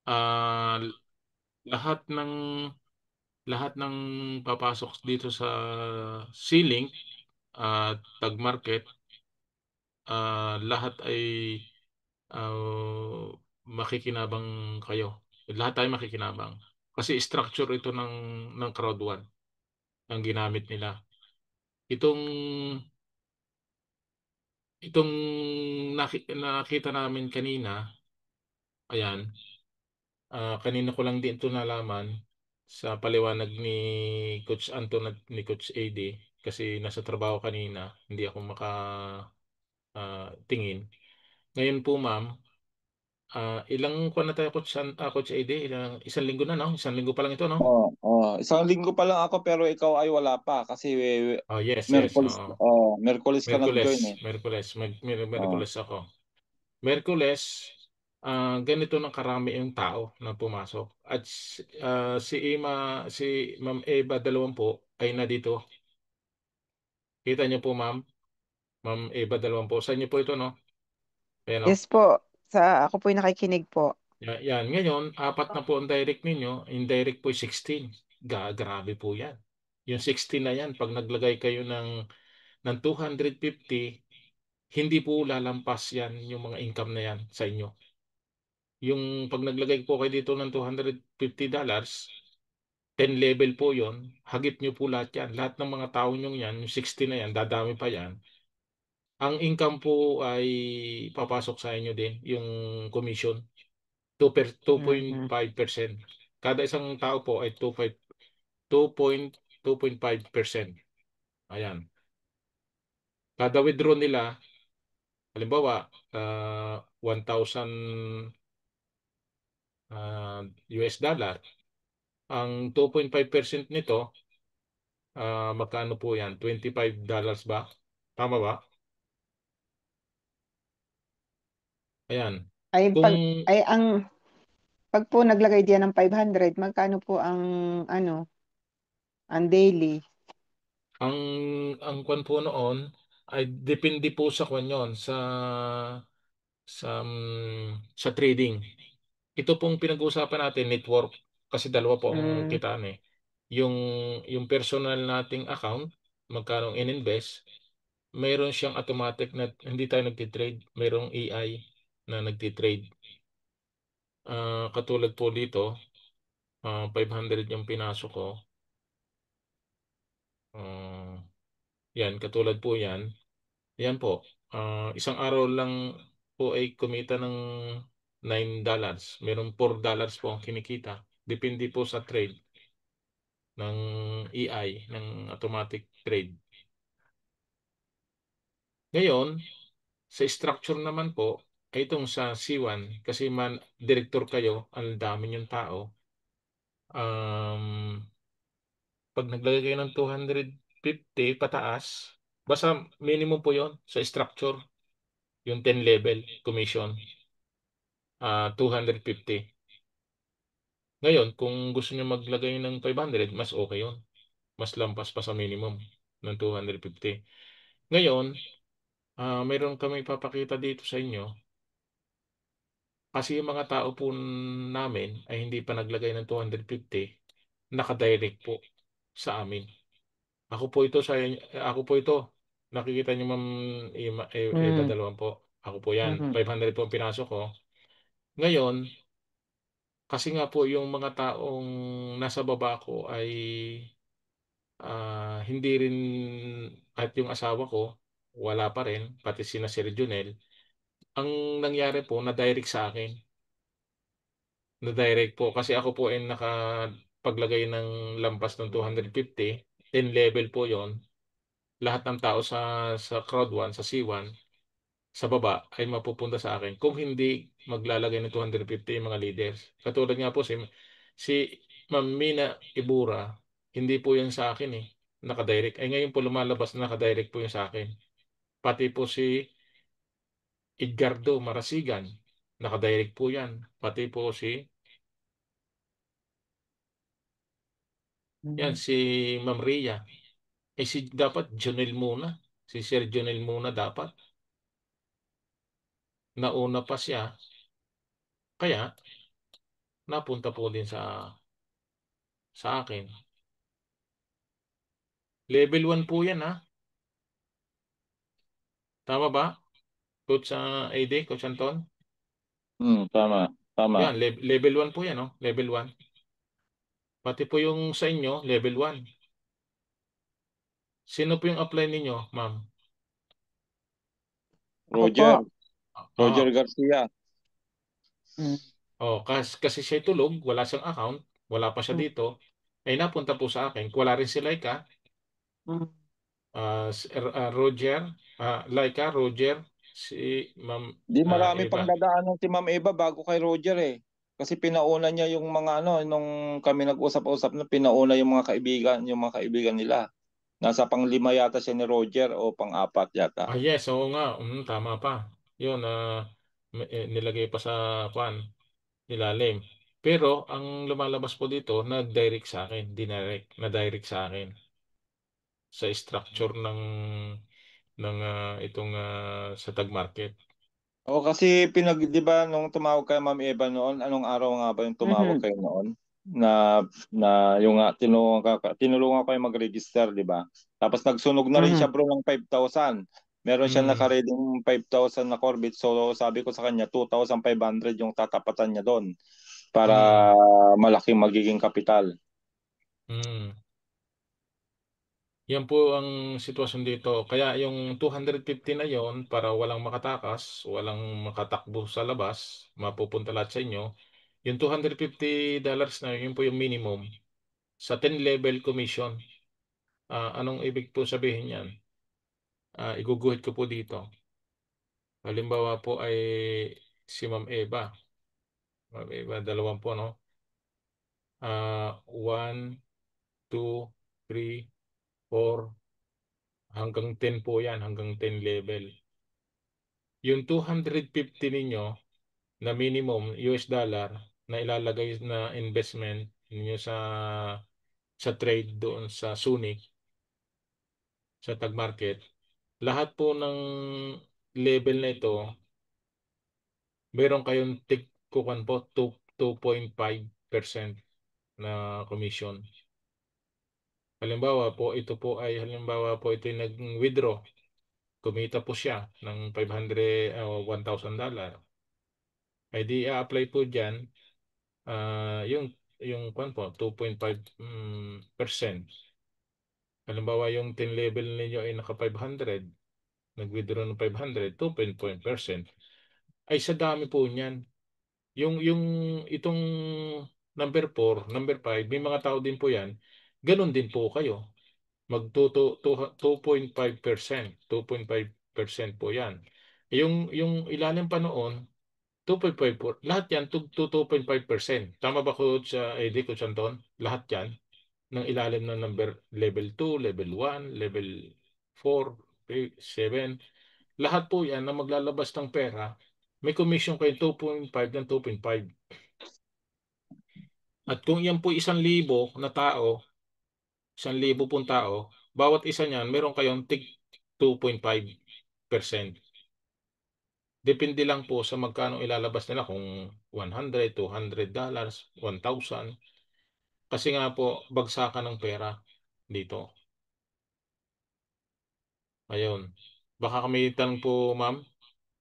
Ah, lahat ng lahat ng papasok dito sa ceiling at tag market, lahat ay makikinabang kayo. Lahat tayo makikinabang. Kasi structure ito ng crowd one ang ginamit nila. Itong itong nakita namin kanina, ayan, kanina ko lang din ito nalaman sa paliwanag ni Coach Anton at ni Coach AD kasi nasa trabaho kanina, hindi ako tingin. Ngayon po, ma'am, ilang kuwan na tayo, Coach AD? Isang linggo na, no? Isang linggo pa lang ito, no? Isang linggo pa lang ako pero ikaw ay wala pa kasi Oh, yes, yes, Merkulis, oo. Merkulis ka nag-join Merkules, eh. Merkules, Oh. Merkules ako. Merkules, ganito ng karami yung tao na pumasok. At si Ma'am Eva Dalawampu ay na dito. Kita niyo po, ma'am? Ma'am Eva Dalawampu. Sa inyo po ito, no? Ayan, no? Yes po. Ako po yung nakikinig po. Yan. Ngayon, apat na po ang direct ninyo. Indirect po 16. Grabe po yan. Yung 16 na yan, pag naglagay kayo ng 250, hindi po lalampas yan yung mga income na yan sa inyo. Yung pag naglagay po kayo dito ng $250, 10 level po yon, hagip nyo po lahat yan. Lahat ng mga tao nyo yan, yung 60 na yan, dadami pa yan. Ang income po ay papasok sa inyo din, yung commission, 2 Mhm. 2.5%. Kada isang tao po ay 2.5%. Ayan. Kada withdraw nila, halimbawa, 1,000 US dollar, ang 2.5% nito, magkano po yan? $25 ba? Tama ba? Ayan. Ay Kung pag ay ang pag po naglagay diyan ng 500, magkano po ang ano, ang daily? ang kwan po noon ay depende po sa kwan yun, sa trading. Ito pong pinag-uusapan natin, network, kasi dalawa po ang Mm, kitaan eh. Yung, yung personal nating account, magkano in-invest, mayroon siyang automatic na hindi tayo nagtitrade, mayroong AI na nagtitrade. Katulad po dito, 500 yung pinasok ko. Ah, yan, katulad po yan. Yan po. Isang araw lang po ay kumita ng $9. Merong $4 po ang kinikita. Depende po sa trade ng AI, ng automatic trade. Ngayon, sa structure naman po, ay itong sa C1, kasi director kayo, ang dami yung tao. Um, Pag naglagay kayo ng 250 pataas, basta minimum po yon sa structure, yung 10 level commission, 250. Ngayon, kung gusto niyo maglagay ng 500, mas okay yun. Mas lampas pa sa minimum ng 250. Ngayon, mayroon kami papakita dito sa inyo kasi yung mga tao po namin ay hindi pa naglagay ng 250, nakadirect po sa amin. Ako po ito. Nakikita niyo, Ma'am Eva mm, Dalawang po. Ako po yan. mhm, 500 po ang pinasok ko. Ngayon, kasi nga po yung mga taong nasa baba ko ay hindi rin, at yung asawa ko, wala pa rin, pati sina Sir Junel. Ang nangyari po, na-direct sa akin. Na-direct po. Kasi ako po ay nakapaglagay ng lampas ng 250. 10 level po yon. Lahat ng tao sa crowd 1, sa C1, sa baba ay mapupunta sa akin. Kung hindi maglalagay ng 250 yung mga leaders. Katulad nga po si Ma'am Mina Ibura, hindi po yan sa akin eh. Nakadirect. Ay ngayon po lumalabas na nakadirect po yung sa akin. Pati po si Edgardo Marasigan, nakadirect po yan. Pati po yan, mhm. si Ma'am Ria. Dapat Jonel muna. Si Sir Jonel muna dapat. Nauna pa siya. Kaya, napunta po din sa akin. Level 1 po yan ha. Tama ba? Coach AD, Coach Anton? Tama, tama. Yan, level 1 po yan, no? Level 1. Pati po yung sa inyo, level 1. Sino po yung apply ninyo, ma'am? Ako po. Roger, Roger Oo. Garcia. Mm. Oh, kasi siya tulog, wala siyang account, wala pa siya Mm. dito. Ay napunta po sa akin. Wala rin si Laika, Mm. Roger, Laika, Roger, si Ma'am Di marami Eva. pang dadaanan si Ma'am Eva bago kay Roger eh. Kasi pinauna niya yung mga ano, nung kami nag-usap-usap na pinauna yung mga kaibigan nila. Nasa pang-5 yata siya ni Roger o pang-4 yata. Yes, oo nga. Tama pa. Yun, nilagay pa sa kwan, ilalim. Pero ang lumalabas po dito, nag-direct sa akin, dinirect, na-direct sa akin sa structure ng itong sa tag market. O kasi di ba nung tumawag kay Ma'am Eva noon, anong araw nga ba yung tumawag Mhm. kayo noon? Na yung nga tinulungan ko yung mag-register, di ba? Tapos nagsunog na rin siya Mhm. bro ng 5,000. Meron siya Mm, naka-ready ng 5,000 na Corvette. So sabi ko sa kanya 2,500 yung tatapatan niya doon para mm, malaking magiging kapital. mm. Yan po ang sitwasyon dito. Kaya yung 250 na yon para walang makatakas, walang makatakbo sa labas, mapupunta lahat sa inyo. Yung $250 na yun po yung minimum sa 10 level commission. Anong ibig po sabihin yan? Iguguhit ko po dito. Halimbawa po ay si Ma'am Eva. Ma'am Eva, dalawang po, no? 1, 2, 3, 4, hanggang 10 po yan, hanggang 10 level. Yung 250 ninyo na minimum US dollar na ilalagay na investment ninyo sa trade doon sa Sunik, sa tag market, lahat po ng level na ito, meron kayong kukan po 2.5% na commission. Halimbawa po ito yung nag-withdraw. Kumita po siya ng 500 o $1,000. Ay di a-apply po diyan yung kwan po 2.5%. Halimbawa yung 10 level ninyo ay naka 500, nag-withdraw ng 500, 2.5% ay sa dami po niyan. Yung itong number 4, number 5, may mga tao din po yan. Ganon din po kayo. Mag 2.5%, 2.5% po yan. Yung ilalim pa noon, 2.5 po. Lahat yan, to 2.5%. Tama ba ko sa ED, Coach Anton? Lahat yan, ng ilalim ng number level 2, level 1, level 4, 7. Lahat po yan na maglalabas ng pera, may commission kayo 2.5 ng 2.5. At kung yan po 1,000 na tao, 1,000 pong tao, bawat isa niyan, meron kayong tig 2.5%. Depende lang po sa magkano ilalabas nila kung 100, $200, 1,000. Kasi nga po, bagsakan ng pera dito. Ayun. Baka kami tanong po, ma'am.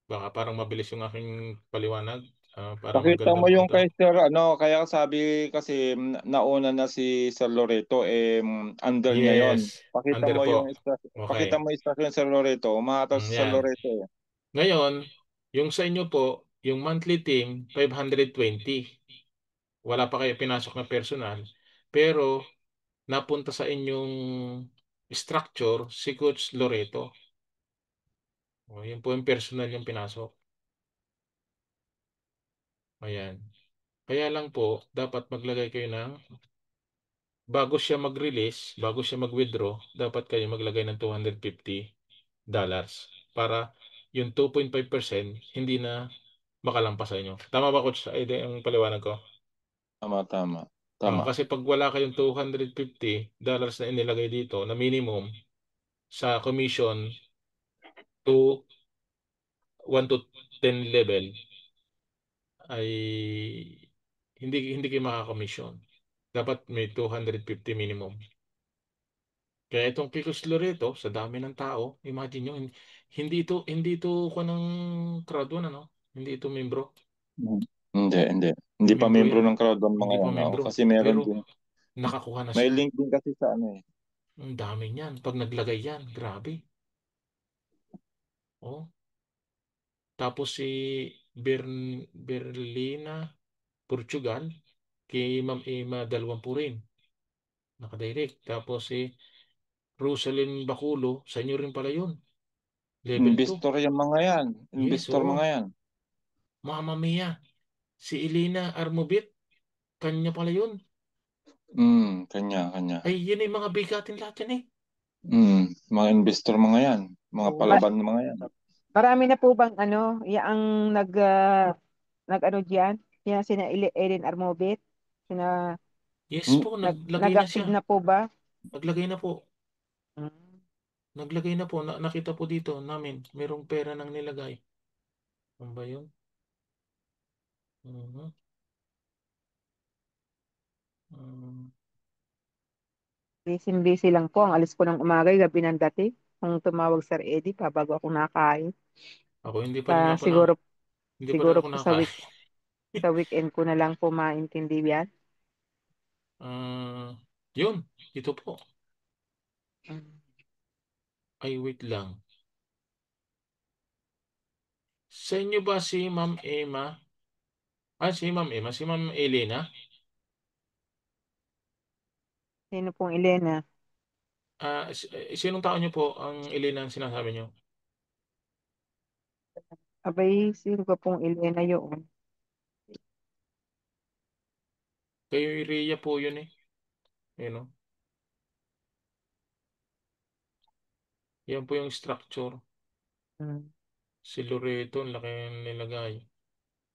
Baka parang mabilis yung aking paliwanag. Para Pakita mo magandang yung punto. kay Sir ano, kaya sabi kasi nauna na si Sir Loreto under niya yon. Yes. Pakita Under mo yung po. pakita Okay. mo yung istasyon Sir Loreto, umaataw si Sir Yan. Loreto. Ngayon, yung sa inyo po, yung monthly team, 520. Wala pa kayo pinasok na personal. Pero, napunta sa inyong structure si Coach Loreto. Yun po yung personal yung pinasok. Ayan. Kaya lang po, dapat maglagay kayo ng, bago siya mag-withdraw, dapat kayo maglagay ng $250 para yung 2.5% hindi na makalampas sa inyo. Tama ba, Coach? Ay, ang paliwanag ko. Tama, tama. Tama. Kasi pag wala kayong $250 na inilagay dito na minimum sa commission to 1 to 10 level ay hindi kayo makakakomisyon. Dapat may 250 minimum. Kaya itong Picos Loreto, sa dami ng tao, imagine nyo, hindi ito ko ng crowd one, ano? Hindi ito membro. Hmm. Hindi. Hindi Hindi pa membro membro yan. ng crowd ang Hindi mga pa yan. Oo, membro. kasi meron Pero din. nakakuha na May siya. link din kasi sa ano eh. Ang dami niyan. Pag naglagay yan, grabe. Oh. Tapos si Berlina, Portugal, kay Ma'am Emma Dalwampu rin. Nakadirect. Tapos si Rosalyn Baculo, sa inyo rin pala yun. Level 2. Investor yung mga yan. Yes, Investor mga oo. yan. Mama Mia. Si Elena Armobit, kanya pala yun. Kanya. Ay, yun ay mga bigatin lahat yan eh. Mga investor mga yan. Mga Oo. Ma- palaban mga yan. marami na po bang ano, yaang nag ano diyan? Yan sina Ellen Armobit, sina Yes Hmm, po, naglagay na siya. nag-active na po ba? Naglagay na po. Mm. Naglagay na po. Nakita po dito namin. Merong pera nang nilagay. Ano ba yun? Mhm. Um, Busy lang po. Ang alis ko ng umaga, gabi ng dati. Kung tumawag Sir Eddie pa bago ako nakain. ako hindi pa rin Sa ako na siguro hindi pa rin siguro ako po nakain. sa weekend ko na lang po maintindi yan. Ah, yun. Ito po. Mm. Ay, wait lang. Sa inyo ba si Ma'am Emma? Si Ma'am Emma, si Ma'am Elena? Sino pong Elena? Sinong tao niyo po ang Elena ang sinasabi niyo? Abay, sino ka pong Elena yun? Kayo Rhea po yun eh. Ayun, oh. Yan po yung structure. Mm. Si Loreto, ang laki ang nilagay.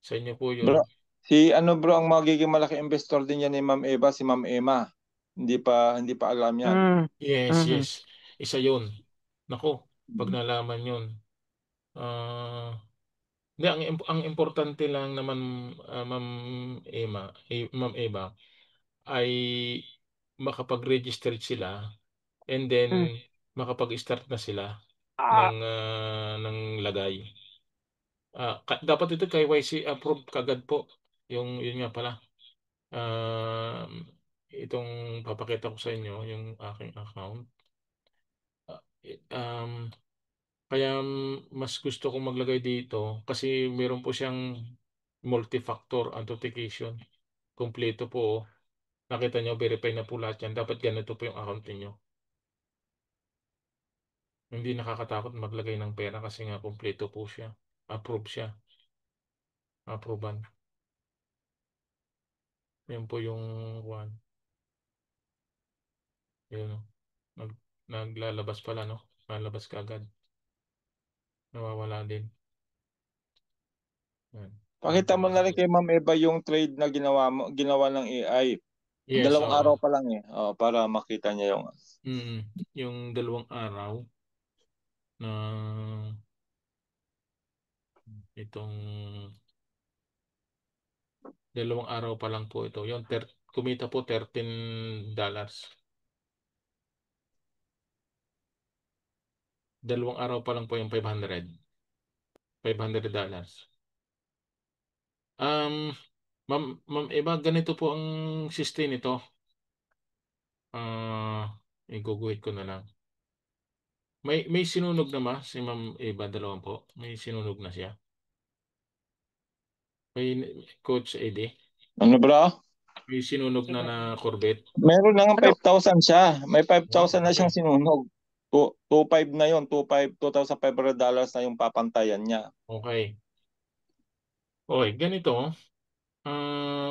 Sa inyo po yun. Bro, si ano bro, ang magiging malaki investor din yan ni Ma'am Eva, si Ma'am Emma. Hindi pa alam yan. Mm. Yes, Mhm. yes. Isa yun. Nako, pag nalaman yun. Ah, hindi, ang importante lang naman, Ma'am Ma'am Eva, ay makapag-register sila and then Mm. makapag-start na sila Ah, ng lagay. Dapat ito KYC approved kagad po. Yun nga pala. Um, itong papakita ko sa inyo, yung aking account. Ah, kaya mas gusto kong maglagay dito kasi meron po siyang multi-factor authentication. Kompleto po. Oh. Nakita nyo, verify na po lahat yan. Dapat ganito po yung account niyo. Hindi nakakatakot maglagay ng pera kasi nga kompleto po siya. Approve siya. Approvean. Yan po yung one. Yun. Oh. Nag, naglalabas pala, no? Lalabas ka agad. Nawawala din. Yan. Pakita mo na rin Automatic. kay Ma'am Eva yung trade na ginawa ng AI. Yes, Dalawang oo. araw pa lang eh. Para makita niya yung Yung 2 araw na itong 2 araw pa lang po ito. Kumita po $13. 2 araw pa lang po yung $500. Um, Ma'am Eva, ganito po ang system nito. I-guguhit ko na lang. May sinunog na ba si Ma'am Eva dalawang po? May sinunog na siya. May Coach Eddie. ano bro? May sinunog na Corvette. Meron na nga ano? 5,000 siya. May Wow, 5,000 na siyang grabe. sinunog. 2.5 na yun. 2,500 na yung papantayan niya. Okay. Okay, ganito.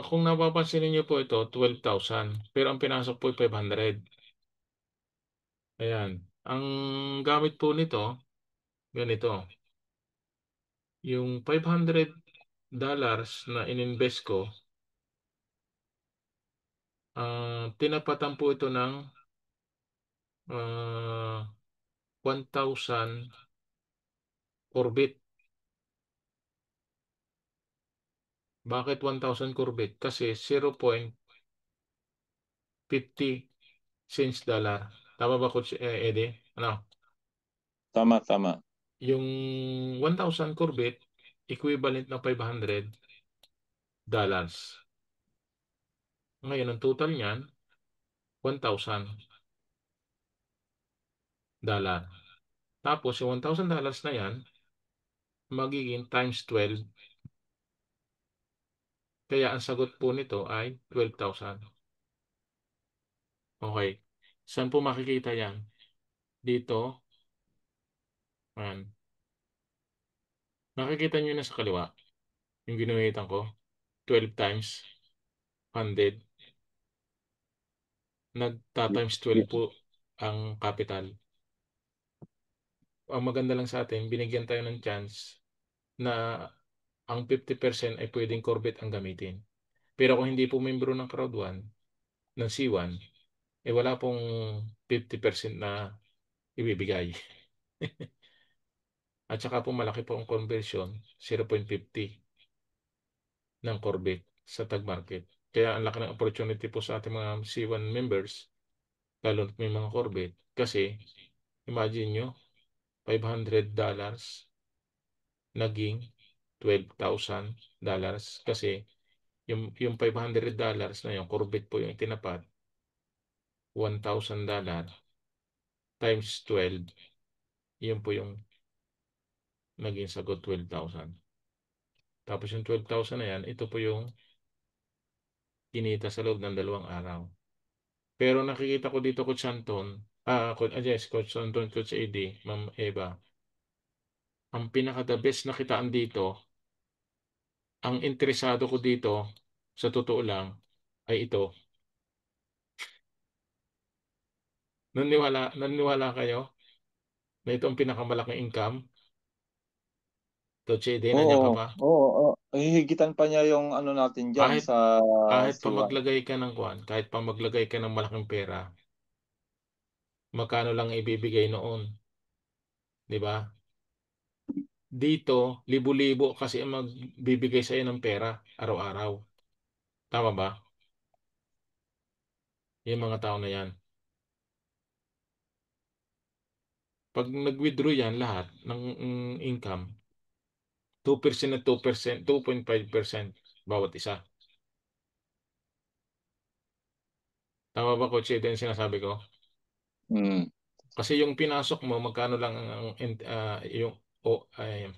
Kung napapansin niyo po ito, 12,000. Pero ang pinasok po ay 500. Ayan. Ang gamit po nito, ganito. Yung $500 na ininvest ko, tinapatan po ito ng ah, 1,000 orbit. Bakit 1,000 kurbit? Kasi 0.50 cents dollar. Tama ba, Coach Eddie? Ano? Tama, tama. Yung 1,000 kurbit, equivalent na $500. Ngayon, ang total niyan, $1,000. Tapos, yung $1,000 na yan, magiging times 12. Kaya ang sagot po nito ay 12,000. Okay. Saan po makikita yan? Dito. Ayan. Nakikita nyo na sa kaliwa. Yung ginuhitan ko. 12 times 100. Nagta-times 12 po ang capital. Ang maganda lang sa atin, binigyan tayo ng chance na ang 50% ay pwedeng Corvette ang gamitin. Pero kung hindi po membro ng Crowd 1, ng C1, eh wala pong 50% na ibibigay. At saka po malaki po ang conversion, 0.50 ng Corvette sa tag market. Kaya ang laki ng opportunity po sa ating mga C1 members, lalo na may mga Corvette. Kasi, imagine nyo, $500 naging $12,000 kasi yung $500 na yung Corvette po yung itinapat, $1,000 times 12, yun po yung naging sagot, 12,000. Tapos yung 12,000 na yan, ito po yung kinita sa loob ng 2 araw. Pero nakikita ko dito, Coach Anton, yes, Coach Anton, Coach AD, Ma'am Eva, ang pinaka-the best na kitaan dito, ang interesado ko dito, sa totoo lang, ay ito. Naniwala kayo na ito ang pinakamalaking income? Coach AD, nandiyan ka Oo, pa? oo, oo. Hihigitan pa niya yung ano natin diyan Kahit sa kahit pa C1. maglagay ka ng kuwan, kahit pa maglagay ka ng malaking pera, magkano lang ibibigay noon, 'di ba? Dito, libo-libo kasi ang magbibigay sa iyo ng pera araw-araw. Tama ba? Yung mga tao na yan. Pag nag-withdraw yan lahat ng income, 2% at 2%, 2.5% bawat isa. Tama ba, Coach Eden, sinasabi ko? Mm. Kasi yung pinasok mo, magkano lang yung,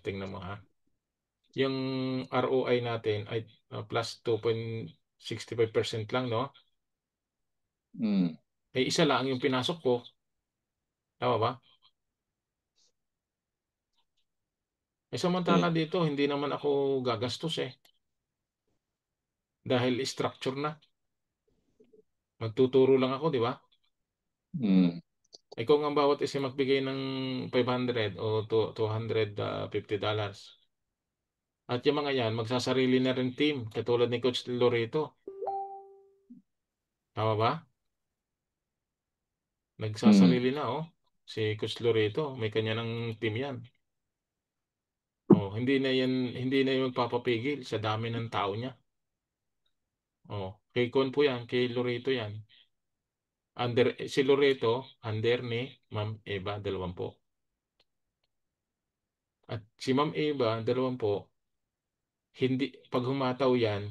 tingnan mo ha. Yung ROI natin ay plus 2.65% lang, no? Mm. Eh, isa lang yung pinasok ko. Tama ba? Eh, samantala Eh, dito, hindi naman ako gagastos eh. Dahil structure na. Magtuturo lang ako, di ba? mm. Eh, kung ang bawat isa magbigay ng 500 o $250. At yung mga yan, magsasarili na rin team, katulad ni Coach Loreto. Tama ba? Mm. Nagsasarili na, oh. Si Coach Loreto, may kanya ng team yan. Oh, hindi na yan magpapapigil sa dami ng tao niya. Oh, kay Con po yan, kay Loreto yan. Si Loreto, under ni Ma'am Eva, 20. At si Ma'am Eva, 20, hindi, pag humataw yan,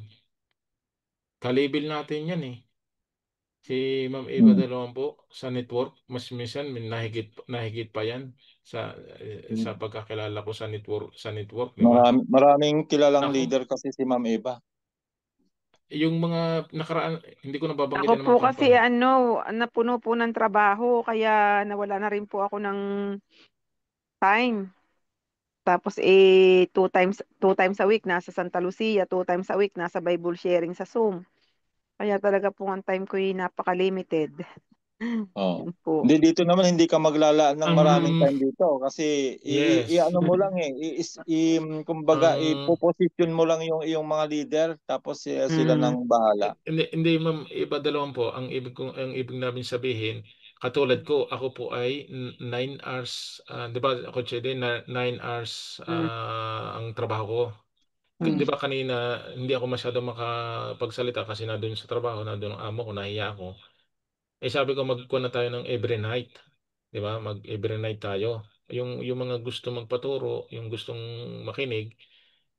kalibel natin yan eh. Si Ma'am Eva, Mm. 20, sa network, mas minsan may nahigit pa yan sa sa Mm. pagkakilala ko sa network, di ba? Maraming kilalang Nako, leader kasi si Ma'am Eva. yung mga nakaraan, hindi ko Ako nababanggitin ng po mga kasi company. napuno po ng trabaho kaya nawala na rin po ako ng time. Tapos two times a week nasa Santa Lucia, 2 times a week nasa Bible sharing sa Zoom. Kaya talaga po ang time ko ay napaka-limited. Oh. Yun po. Hindi dito naman hindi ka maglalaan ng maraming Ang time dito kasi yes, ano mo lang eh kumbaga ang ipoposition mo lang yung iyong mga leader tapos sila Mm. nang bahala. hindi Ma'am Eva, 20, ang ibig namin sabihin, katulad ko, ako po ay 9 hours, 'di ba ako, Chede, na 9 hours Mm. ang trabaho ko. Di Mm. ba kanina hindi ako masyado makapagsalita kasi nandun sa trabaho, nandun ang amo ko, nahiya ako. Eh sabi ko magkuha na tayo ng every night. Di ba? Mag every night tayo. Yung mga gusto magpaturo, yung gustong makinig,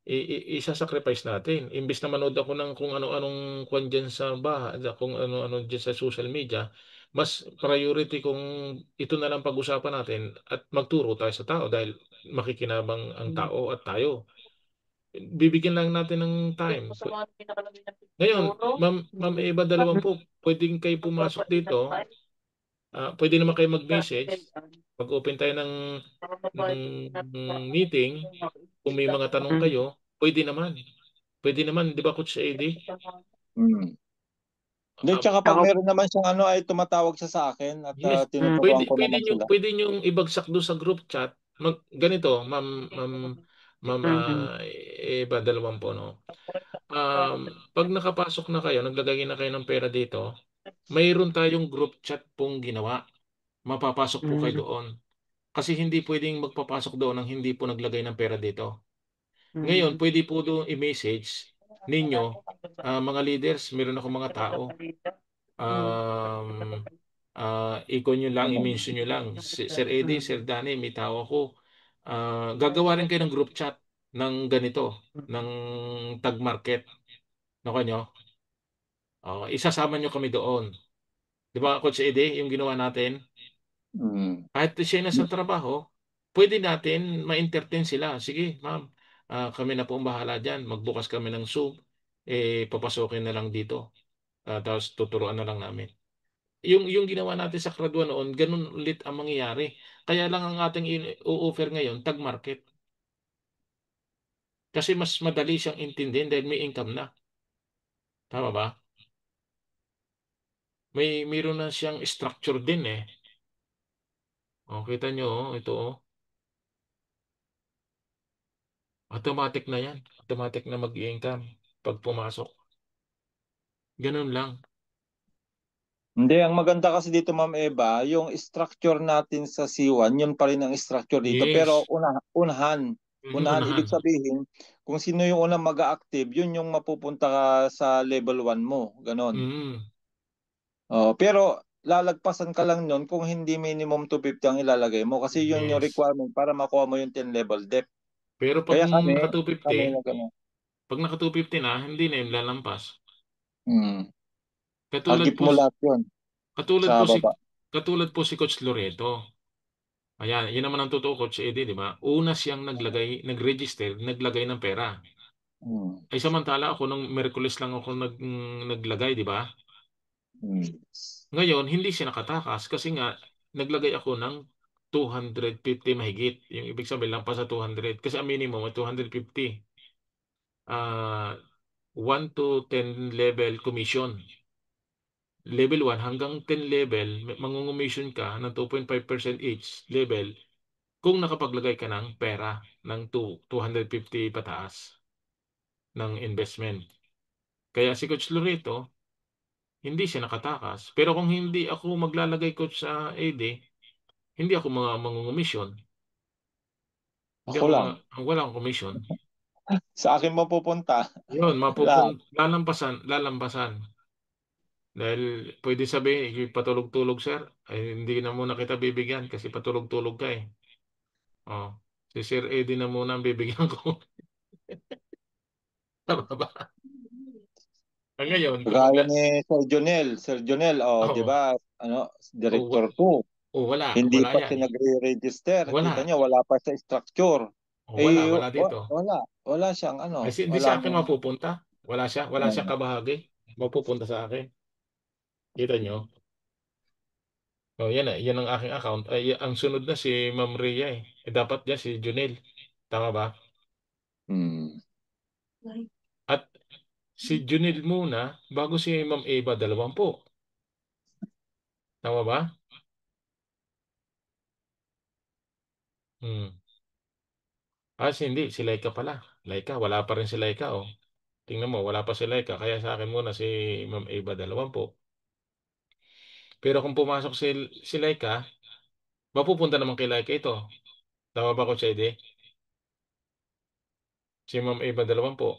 isa-sacrifice natin. Imbis na manood ako ng kung ano-anong kwan dyan sa bahay, kung ano-ano dyan sa social media, mas priority kung ito na lang pag-usapan natin at magturo tayo sa tao dahil makikinabang ang tao at tayo. Bibigyan lang natin ng time. Ngayon, Ma'am Eva, dalawang po, pwedeng kayo pumasok dito. Pwede naman kayo mag-message. Mag-open tayo ng meeting. Kung may mga tanong Mm. kayo, pwede naman. Pwede naman, di ba, Coach AD? Mm. Then Ah, tsaka pag Ako, meron naman siyang ano ay tumatawag siya sa akin at yes, tinuturuan pwede ko pwede naman nyo sila. pwede nyo ibagsak doon sa group chat. Ganito, Ma'am Ma'am mm, Eva, dalawang po, no. Pag nakapasok na kayo, naglagay na kayo ng pera dito, mayroon tayong group chat pong ginawa. Mapapasok po kayo mm, doon. Kasi hindi pwedeng magpapasok doon ng hindi po naglagay ng pera dito. Ngayon, mm, pwede po doon i-message ninyo, mga leaders, meron ako mga tao. Um, Ikon nyo lang, i-mention nyo lang. Sir Eddie, Sir mm, Danny, may tao ako. Gagawa rin kayo ng group chat ng ganito, ng tag market. Nako nyo? Isasama nyo kami doon. Di ba, Coach Eddie, yung ginawa natin? Mm. Kahit siya nasa trabaho, pwede natin ma-entertain sila. Sige, ma'am, kami na po ang bahala dyan. Magbukas kami ng Zoom, papasokin na lang dito. Tapos tuturuan na lang namin. Yung ginawa natin sa Kradwa noon, ganun ulit ang mangyayari. Kaya lang ang ating i-offer ngayon, tag market. Kasi mas madali siyang intindihin dahil may income na. Tama ba? Mayroon na siyang structure din eh. Kita nyo, ito automatic na yan. Automatic na mag-i-income pag pumasok. Ganun lang. Hindi, ang maganda kasi dito Ma'am Eva, yung structure natin sa C1, yun pa rin ang structure dito. Pero Yes. unahan, unahan, Unahan. ibig sabihin, kung sino yung unang mag-active, yun yung mapupunta ka sa level 1 mo. Ganon. Mm. Pero lalagpasan ka lang nun kung hindi minimum 250 ang ilalagay mo kasi yun yung Yes. requirement para makuha mo yung 10 level depth. Pero Kaya kami, naka 250, kami na gano'n. pag naka 250 na, hindi na yun lalampas. Hmm. Katulad Hagip po, mo lahat yun katulad sa po si, baba. katulad po si Coach Loreto. Ayan, yun naman ang totoo, Coach Eddie, di ba? Una siyang nag-register, naglagay ng pera. Hmm. Ay samantala ako nung Miyerkules lang ako naglagay, di ba? Hmm. Ngayon, hindi siya nakatakas kasi nga naglagay ako ng 250 mahigit. Yung ibig sabihin lang pa sa 200 kasi ang minimum ay 250. Ah, 1 to 10 level commission. Level 1 hanggang 10 level, mangungummission ka ng 2.5% each level kung nakapaglagay ka ng pera ng 250 pataas ng investment. Kaya si Coach Loreto, hindi siya nakatakas. Pero kung hindi ako maglalagay, Coach sa AD, hindi ako mangungumisyon. Hindi Ako ako lang. wala akong commission. Sa akin mapupunta Yun, lahat. lalampasan. Dahil pwede sabihin, patulog-tulog sir, ay hindi na muna kita bibigyan kasi patulog-tulog ka eh. Oh, si Sir Eddie na muna ang bibigyan ko. Tama ba? Ngayon, kung Kagaya ni Sir Jonel, di oh, ba, ano, oh, Director 2, hindi wala pa yan siya eh. nagre-register. Kita Wala. niyo, wala pa sa structure. Wala dito. Wala siyang ano, Kasi hindi sa walang, akin mapupunta. Wala siyang kabahagi. Mapupunta sa akin. Kita nyo? Yan yan ang aking account. Ay, ang sunod na si Ma'am Rhea eh. Dapat dyan si Junel. Tama ba? hmm, At si Junel muna bago si Ma'am Eva, 20. Tama ba? Hmm. Hindi. Si Laika pala. Laika, wala pa rin si Laika oh. Tingnan mo, wala pa si Laika. Kaya sa akin muna si Ma'am Eva, 20. Pero kung pumasok si Laika, mapupunta naman kay Laika ito. Tama ba ko, Chede? Si Ma'am Eva 20.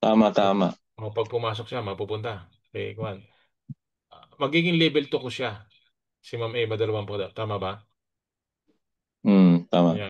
Tama, Pag, tama. pag pumasok siya, mapupunta. Kwan. Magiging level 2 ko siya. Si Ma'am Eva 20. Tama ba? Tama. Yan.